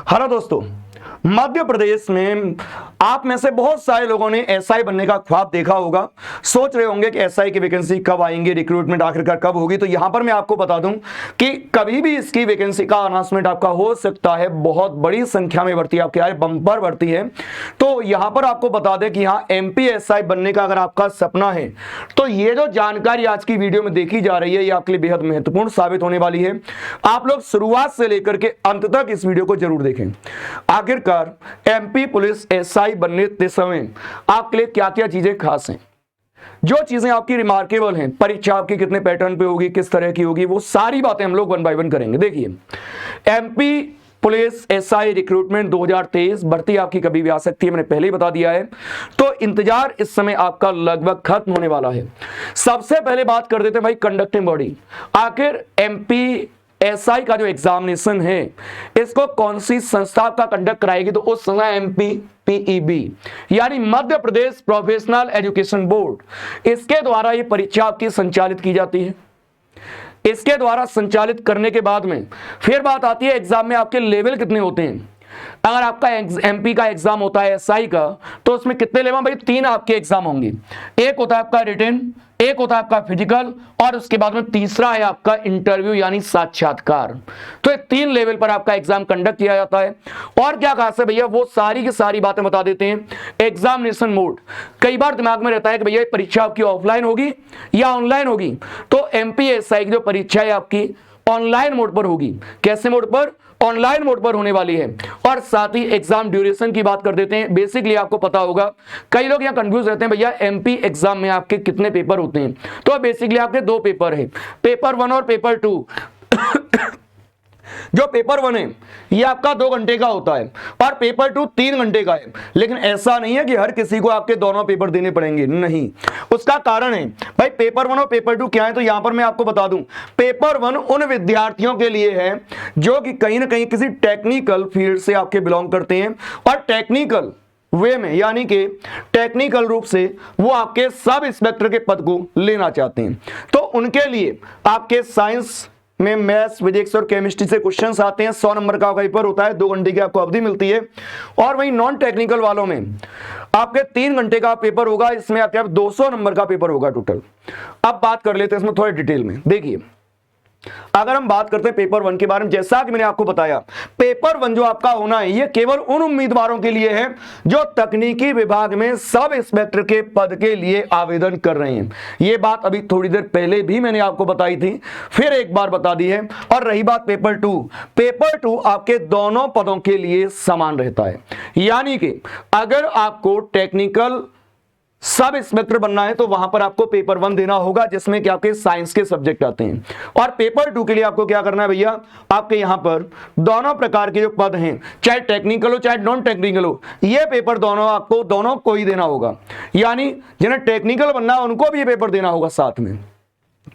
Hello दोस्तों, मध्य प्रदेश में आप में से बहुत सारे लोगों ने एसआई बनने का ख्वाब देखा होगा। सोच रहे होंगे कि एसआई की वैकेंसी कब आएंगी, रिक्रूटमेंट आखिरकार कब होगी। तो यहां पर मैं आपको बता दूं कि कभी भी इसकी वैकेंसी का अनाउंसमेंट आपका हो सकता है। बहुत बड़ी संख्या में भर्ती आपके यहाँ बंपर भर्ती है। तो यहां पर आपको बता दें कि यहाँ एमपी एसआई बनने का अगर आपका सपना है तो ये जो जानकारी आज की वीडियो में देखी जा रही है ये आपके लिए बेहद महत्वपूर्ण साबित होने वाली है। आप लोग शुरुआत से लेकर के अंत तक इस वीडियो को जरूर देखें। आखिरकार एमपी पुलिस एसआई बनने के समय आपके लिए क्या क्या चीजें खास हैं, जो चीजें आपकी रिमार्केबल हैं, परीक्षा आपकी कितने पैटर्न पे होगी, किस तरह की होगी, वो सारी बातें हम लोग वन बाय वन करेंगे। देखिए, एमपी पुलिस एसआई रिक्रूटमेंट 2023 भर्ती आपकी कभी भी आ सकती है, मैंने पहले ही बता दिया है। तो इंतजार इस समय आपका लगभग खत्म होने वाला है। सबसे पहले बात कर देते हैं भाई कंडक्टिंग बॉडी। आखिर एमपी एसआई का जो एग्जामिनेशन है इसको कौन सी संस्था का कंडक्ट कराएगी, तो उस समय एमपी पीईबी यानी Madhya Pradesh professional education board, इसके द्वारा ये परीक्षा आपकी संचालित की जाती है। इसके द्वारा संचालित करने के बाद में फिर बात आती है एग्जाम में आपके लेवल कितने होते हैं। अगर आपका एमपी का एग्जाम होता है एसआई का तो उसमें कितने लेवल भाई, 3 आपके एग्जाम होंगे। एक होता है आपका रिटन, एक होता है आपका फिजिकल और उसके बाद में तीसरा है आपका इंटरव्यू यानी साक्षात्कार। तो ये 3 लेवल पर आपका एग्जाम कंडक्ट किया जाता है। और क्या खास है भैया, वो सारी की सारी बातें बता देते हैं। एग्जामिनेशन मोड कई बार दिमाग में रहता है कि भैया ये परीक्षा आपकी ऑफलाइन होगी या ऑनलाइन होगी। तो एमपी एसआई की जो परीक्षा है आपकी ऑनलाइन मोड पर होगी। कैसे मोड पर? ऑनलाइन मोड पर होने वाली है। और साथ ही एग्जाम ड्यूरेशन की बात कर देते हैं। बेसिकली आपको पता होगा, कई लोग यहाँ कंफ्यूज रहते हैं भैया एमपी एग्जाम में आपके कितने पेपर होते हैं। तो बेसिकली आपके 2 पेपर है, पेपर 1 और पेपर 2। जो पेपर 1 है ये आपका 2 घंटे का होता है और पेपर 2 3 घंटे का है। लेकिन ऐसा नहीं है कि हर किसी को आपके दोनों पेपर देने पड़ेंगे, नहीं। उसका कारण है भाई पेपर 1 और पेपर 2 क्या है, तो यहां पर मैं आपको बता दूं पेपर 1 उन विद्यार्थियों के लिए है जो कि कहीं ना कहीं किसी टेक्निकल फील्ड से आपके बिलोंग करते हैं और टेक्निकल वे में यानी कि टेक्निकल रूप से वो आपके सब इंस्पेक्टर के पद को लेना चाहते हैं। तो उनके लिए आपके साइंस में मैथ्स, फिजिक्स और केमिस्ट्री से क्वेश्चंस आते हैं। 100 नंबर का पेपर होता है, 2 घंटे की आपको अवधि मिलती है। और वहीं नॉन टेक्निकल वालों में आपके 3 घंटे का पेपर होगा, इसमें आपके 200 नंबर का पेपर होगा टोटल। अब बात कर लेते हैं इसमें थोड़ी डिटेल में। देखिए, अगर हम बात करते हैं पेपर 1 के बारे में, जैसा कि मैंने आपको बताया पेपर 1 जो आपका होना है ये केवल उन उम्मीदवारों के लिए है जो तकनीकी विभाग में सब इंस्पेक्टर के पद के लिए आवेदन कर रहे हैं। ये बात अभी थोड़ी देर पहले भी मैंने आपको बताई थी, फिर एक बार बता दी है। और रही बात पेपर 2, पेपर 2 आपके दोनों पदों के लिए समान रहता है। यानी कि अगर आपको टेक्निकल सब इंस्पेक्टर बनना है तो वहां पर आपको पेपर 1 देना होगा, जिसमें कि आपके साइंस के सब्जेक्ट आते हैं। और पेपर 2 के लिए आपको क्या करना है भैया, आपके यहां पर दोनों प्रकार के जो पद हैं, चाहे टेक्निकल हो चाहे नॉन टेक्निकल हो, ये पेपर दोनों आपको दोनों को ही देना होगा। यानी जिन्हें टेक्निकल बनना है उनको भी ये पेपर देना होगा साथ में।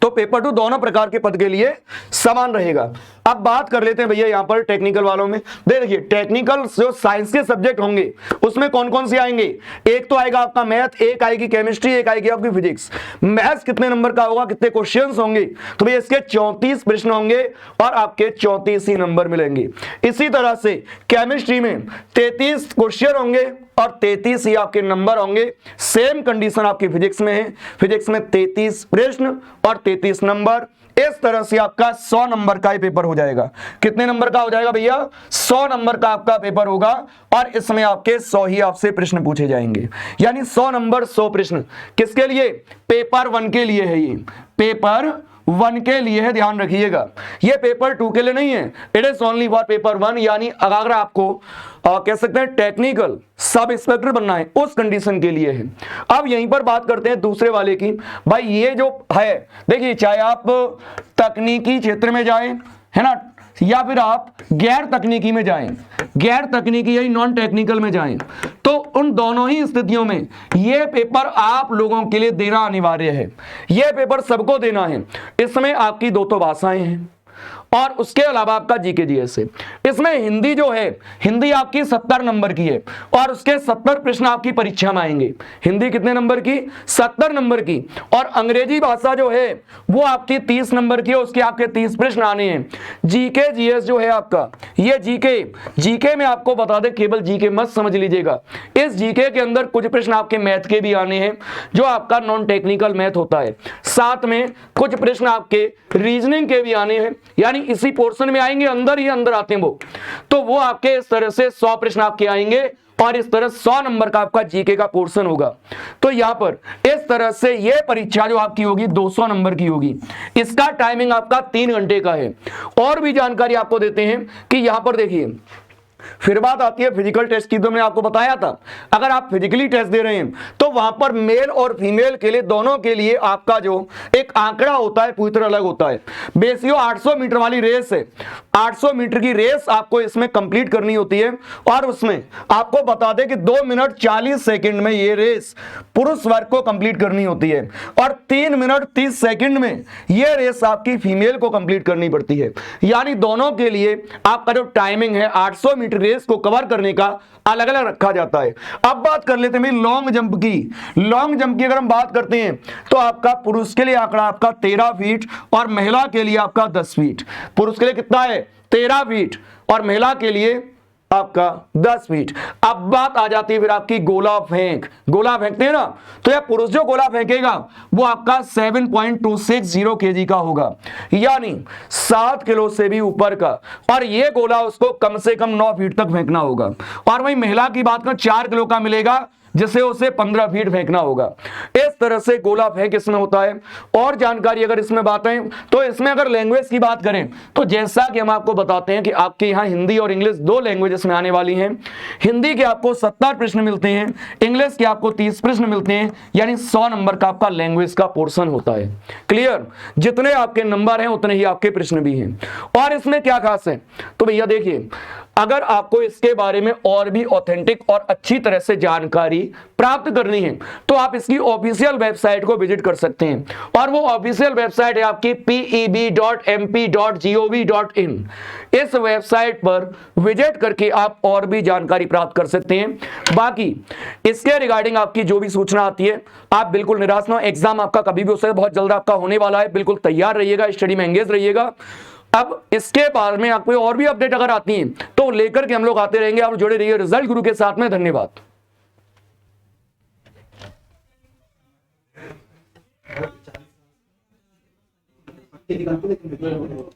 तो पेपर 2 दोनों प्रकार के पद के लिए समान रहेगा। अब बात कर लेते हैं भैया यहां पर टेक्निकल वालों में। देखिए, टेक्निकल जो साइंस के सब्जेक्ट होंगे उसमें कौन कौन से आएंगे, एक तो आएगा आपका मैथ, एक आएगी केमिस्ट्री, एक आएगी आपकी फिजिक्स। मैथ्स कितने नंबर का होगा, कितने क्वेश्चंस होंगे, तो भैया इसके 34 प्रश्न होंगे और आपके 34 ही नंबर मिलेंगे। इसी तरह से केमिस्ट्री में 33 क्वेश्चन होंगे और 33 ही आपके नंबर होंगे। सेम कंडीशन आपकी फिजिक्स में है, फिजिक्स में 33 प्रश्न और 33 नंबर। इस तरह से आपका 100 नंबर का ही पेपर हो जाएगा। कितने नंबर का हो जाएगा भैया, 100 नंबर का आपका पेपर होगा और इसमें आपके 100 ही आपसे प्रश्न पूछे जाएंगे। यानी 100 नंबर 100 प्रश्न किसके लिए, पेपर 1 के लिए है। ये पेपर 1 के लिए है, ध्यान रखिएगा। ये पेपर 2 के लिए नहीं है, it is only for paper 1। यानी अगर आपको कह सकते हैं टेक्निकल सब इंस्पेक्टर बनना है उस कंडीशन के लिए है। अब यहीं पर बात करते हैं दूसरे वाले की। भाई ये जो है, देखिए, चाहे आप तकनीकी क्षेत्र में जाएं, है ना, या फिर आप गैर तकनीकी में जाएं, गैर तकनीकी यानी नॉन टेक्निकल में जाएं, तो उन दोनों ही स्थितियों में यह पेपर आप लोगों के लिए देना अनिवार्य है। यह पेपर सबको देना है। इसमें आपकी 2 तो भाषाएं हैं और उसके अलावा आपका जीके जीएस है। इसमें हिंदी जो है, हिंदी आपकी 70 नंबर की है और उसके 70 प्रश्न आपकी परीक्षा में आएंगे। हिंदी कितने नंबर की? 70 नंबर की। और अंग्रेजी भाषा जो है वो आपकी 30 नंबर की है, उसके आपके 30 प्रश्न आने हैं। जीके जीएस जो है आपका, ये जीके में आपको बता दें, केवल जीके मत समझ लीजिएगा, इस जीके के अंदर कुछ प्रश्न आपके मैथ के भी आने हैं जो आपका नॉन टेक्निकल मैथ होता है। साथ में कुछ प्रश्न आपके रीजनिंग के भी आने हैं, यानी इसी पोर्शन में आएंगे, अंदर ही अंदर आते हैं वो, तो वो आपके इस तरह से 100 प्रश्न आपके आएंगे और इस तरह 100 नंबर का आपका जीके का पोर्शन होगा। तो यहां पर इस तरह से ये परीक्षा जो आपकी होगी 200 नंबर की होगी। इसका टाइमिंग आपका 3 घंटे का है। और भी जानकारी आपको देते हैं कि यहां पर देखिए, फिर बात आती है फिजिकल टेस्ट की। तो मैंने आपको बताया था, अगर आप फिजिकली टेस्ट दे रहे हैं तो वहां पर मेल और फीमेल के लिए, दोनों के लिए आपका जो एक आंकड़ा होता है पूरी तरह अलग होता है। बेसियो 800 मीटर वाली रेस है, 800 मीटर की रेस आपको इसमें कंप्लीट करनी होती है और उसमें आपको बता दें कि 2 मिनट 40 सेकंड में ये रेस पुरुष वर्ग को कंप्लीट करनी होती है और 3 मिनट 30 सेकंड में ये रेस आपकी फीमेल को कंप्लीट करनी पड़ती है। यानी दोनों के लिए आपका जो टाइमिंग है 800 मीटर रेस को कवर करने का अलग अलग रखा जाता है। अब बात कर लेते हैं लॉन्ग जंप की। लॉन्ग जंप की अगर हम बात करते हैं तो आपका पुरुष के लिए आंकड़ा आपका 13 फीट और महिला के लिए आपका 10 फीट। पुरुष के लिए कितना है? 13 फीट और महिला के लिए आपका 10 फीट। अब बात आ जाती है फिर आपकी गोला फेंक। गोला फेंकते हैं ना, तो यह पुरुष जो गोला फेंकेगा वो आपका 7.260 kg का होगा, यानी 7 किलो से भी ऊपर का, और ये गोला उसको कम से कम 9 फीट तक फेंकना होगा। और वही महिला की बात करें 4 किलो का मिलेगा, जिसे उसे 15 फीट फेंकना होगा। इस तरह से गोला फेंक इसमें होता है। और जानकारी अगर इसमें बात है तो इसमें अगर लैंग्वेज की बात करें तो जैसा कि हम आपको बताते हैं कि आपके यहाँ हिंदी और इंग्लिश 2 लैंग्वेजेस में आने वाली हैं। हिंदी के आपको 70 प्रश्न मिलते हैं, इंग्लिश के आपको 30 प्रश्न मिलते हैं, यानी 100 नंबर का आपका लैंग्वेज का पोर्शन होता है। क्लियर? जितने आपके नंबर हैं उतने ही आपके प्रश्न भी हैं। और इसमें क्या खास है, तो भैया देखिए, अगर आपको इसके बारे में और भी ऑथेंटिक और अच्छी तरह से जानकारी प्राप्त करनी है तो आप इसकी ऑफिशियल वेबसाइट को विजिट कर सकते हैं। और वो ऑफिशियल वेबसाइट है आपकी peb.mp.gov.in। इस वेबसाइट पर विजिट करके आप और भी जानकारी प्राप्त कर सकते हैं। बाकी इसके रिगार्डिंग आपकी जो भी सूचना आती है आप बिल्कुल निराश ना हो। एग्जाम आपका कभी भी हो सकता है, बहुत जल्द आपका होने वाला है। बिल्कुल तैयार रहिएगा, स्टडी में एंगेज रहिएगा। अब इसके बारे में आपको और भी अपडेट अगर आती हैं तो लेकर के हम लोग आते रहेंगे। आप जुड़े रहिए रिजल्ट गुरु के साथ में। धन्यवाद।